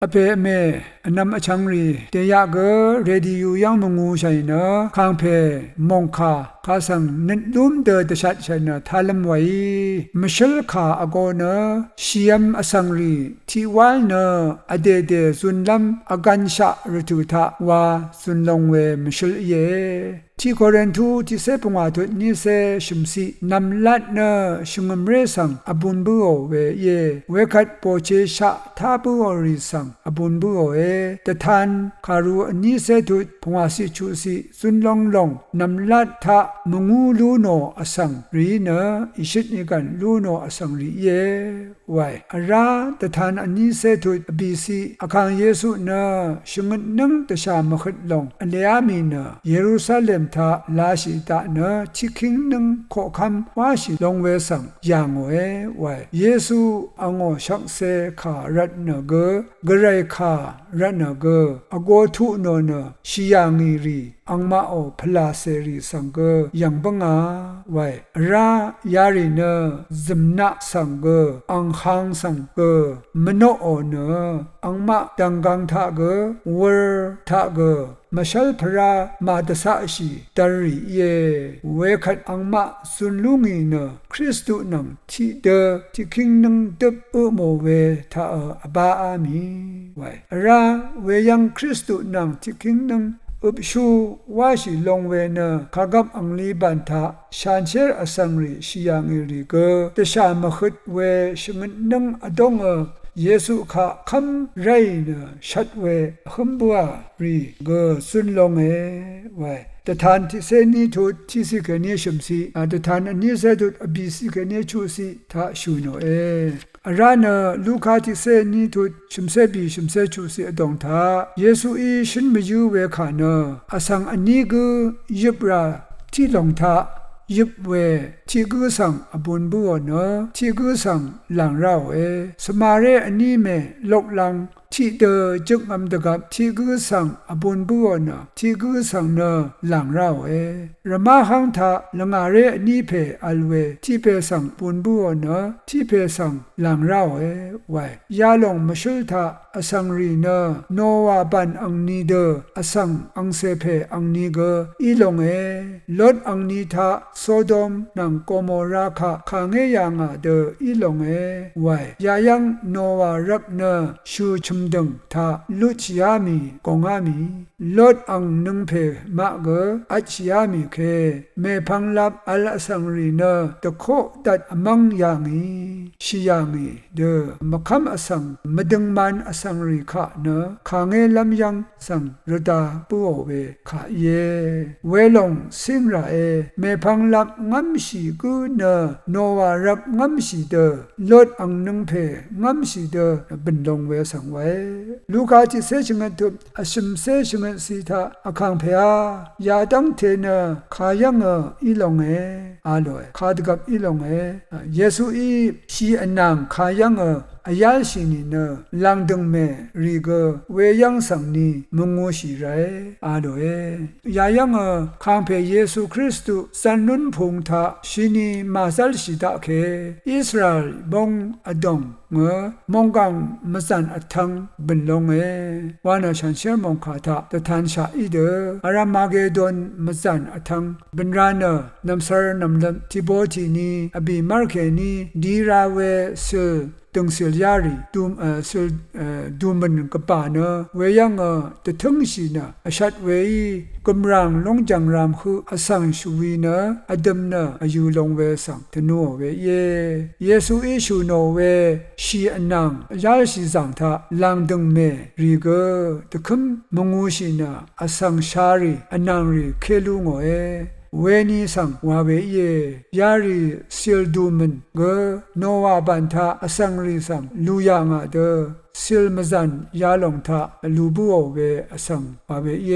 อเปเมอนำอชังรีเตียกเรดิยูยังมงูใช่เนอะข้างเพมงคาข้าสังนิดลุ่มเดอตชัดใช่เนอะทาลมไว้มิเชลคาอโกเนอะชียมอสังรีที่วันเนอะอเดเดสุนลำอกันชะรตุทะวาสุนลงเวมิเชลเยที่โครินทูที่เซปงวาตุนิเซชุมซีนำลัดเนอชุงมเรสังอบุนบุโอเวเยเวคัดโปเชชะทาบุโอริสังอบุนบุโอเอตทานคารูนิเซตุพงวาสิชูซีสุนลงลงนำลัดทะมงูลูโนอสังรีเนออิชิตนิกันลูโนอสังรีเยไวอาราตทานอันนี้เซตุบีซีอาคางเยซูเนอชุงนึงตชามขดลงอเลอามีเนอเยรูซาเล็มทาลาชิตาเนอชิคิงนึงขอคำว่าชิลงเวสังอย่างเวไวเยซูอังโอชักเซขารัตเนเกกระไรขารัตเนเกอโกทุโนเนชิยางีรีอังมาโอพลาเซรีสังเกยังบังอาไว้รายาริเนซึมนะสังเกอังคังสังเกมโนโอเนอังมาดังกังทะเกวร์ทะเกมชัลพรามาตสะชีตรีเยเวคัดอังมาสุนลุงีเนคริสตุนังที่เดที่คิงนังตึบโมเวทะอบาอามีไว้ราเวยังคริสตุนังที่คิงนังอุบชูวาชิลงเวเนขกับอังลีบันทะชานเชอสังรีชิยังอิริเกตชามขดเวชงนังอดงเยซูข้าคำไรเนชัดเวคำบัวรีเกสุนลงไว้แต่ทานที่เซนีทุดที่สิกเนียชมซีแต่ทานอันนี้เซตุดอบิสิกเนียชูซีท้าชูโนอาราเนลูกาที่เซนีทุดชมเซบีชมเซชูซีอดงท้าเยซูอีชินมยูเวขาเนอสังอันนี้ก็ยิบราที่ลงท้ายิบเวที่กูสังอบุญบัวเนที่กูสังหลังเราสมาเรอันนี้เมลกลังที่เดจึกอำตะกับที่กูสังอบุญบัวเนที่กูสังเนหลังเราระมาหังทะละงาเรอันนี้เพอัลเวที่เพสังบุญบัวเนที่เพสังหลังเราไว้ยาลงมาชุลทะอสังรีเนโนวาบันอังนีเดอสังอังเซเพอังนีเกอีลงลดอังนีทะโซโดมนังโกโมราคะขางยังเดอีลงไว้ยายังโนวารักเนชูชุมดึงทาลุชยามีกงามีลดอังนึงเพมะเกอัจยามีเคเมพังลับอัลสังรีเนตะโคตัดมังยางีชิยางีเดมะคัมอสังมดึงมันอสังรีคะเนขางลำยังสังรดาปูโอเวขาเยเวลงสิงราเมพังลับงัมชีกูเนโนวารับงัมชีเดลดอังนึงเพงัมชีเดบินลงเวสังไว้ลูกาจิเซชงตุอชิมเซชงสีทาอคังเพยาดังเทเนขายังอีลงอาลอยขาดกับอีลงเยซูอีชีอนังขายังอายาชินีเนลังดึงเมรีเกเวยังสังนีมงโงชีไรอาโดยายังข้างเพเยซูคริสต์สันนุนพงทาชินีมาซัลชิตาเคอิสราเอลบงอดงมงกังมสันอทังบินลงวานาชันเชมงคาทาตทานชาอีเดอารามาเกดอนมสันอทังบินรานนำสารนำลำทิโบทีนีอบีมาร์เคนีดีราเวเซตึงเสียยารีดูมันกับป่าเนเวยังแต่ทั้งสีนะอาชัดเวกำลังลงจังรามคืออสังชูวีเนอดัมเนอายุลงเวสังทนัวเวเยซูอิชูโนเวชีอนังยาสีสังทาลังดึงเมรีเกตะคุมมงูสีนะอสังชารีอนังรีเคลุงเวนีสังวาเวเยยารีซิลดูมันเกโนวาบันทาอสังรีสังลูยางเดซิลมจันยาลงทาลูบูโอเวอสังวาเวเย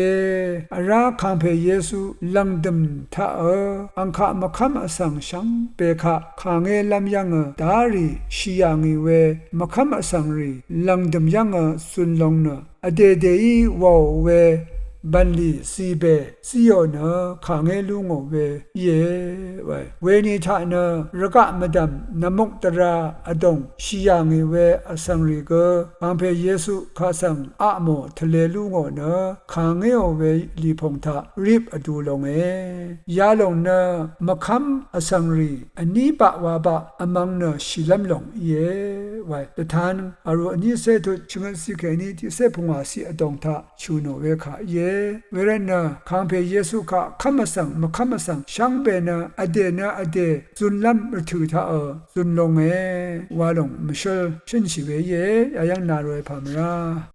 อาราคังเพเยซูลังดมทาอังคามะคัมอสังชังเปคะขางลำยังดารีชิยางีเวมะคัมอสังรีลังดมยังสุนลงเนออเดเดอีวอเว บันลีซีเบซีโยเนขางเอลุงโอเวเยไว้เวนีทาเนรกะมดัมนมุกตราอดงชียางเวอสังริกอังเพเยซูข้าสังอะโมทะเลลุงโอเนขางเอโอเวลีพงทารีบอดูลงยาลงเนมะคัมอสังรีอันนี้บะวาบะอมังเนชิลัมลงเยไว้ตทานอารุอันนี้เสตุชงสิเกนีที่เสพงาสีอดงทาชูโนเวขาเยเวรเนคังเพเยซูข้าคัมสังมะคัมสังช่างเปนอเดนะอเดซุนลัมรถือทาซุนลงวาลงมิเชลชินชิเวเยยังนารวยพามรา